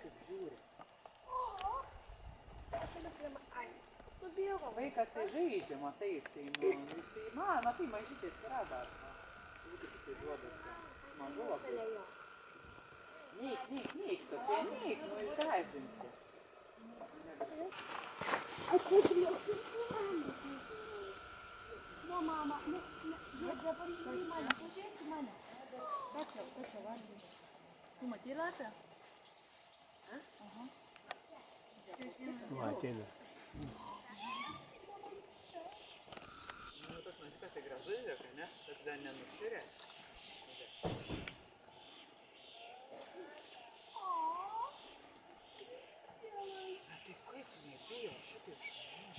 kaip žiūri. Nubėgo. Vaikas tai žaidžia, matai, jisai matai, mažytis yra dar. Kaip jisai duoda mažu labai. Neik, Sofija, neik, išgąsdinsi. No, mama, pažiūrėk į mane. Ką čia vargiai? Tu matei lapę? Aha. Va, ateina. Tas našikas tai gražu žiūrėk, ne? Bet dar nenuširė. Bet tai kaip tu nebijo šitaip žmonių?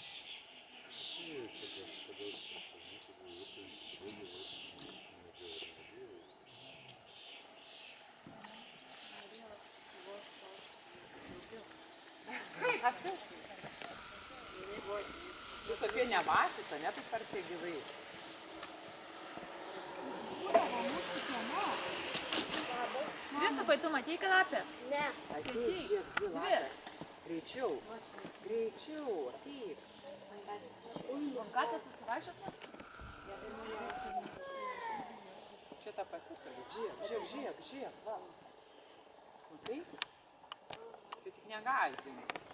Kaip? Apis? Jūs apie nemačius, ne taip arti gyvai? Kristupai, tu matei kalapę? Ne. Ateik, žiūrėk, dvi lapės. Greičiau, ateik. Katės pasivaikščiot? Čia ta pati, žiūrėk, va. Matai? Čia tik negąsdink.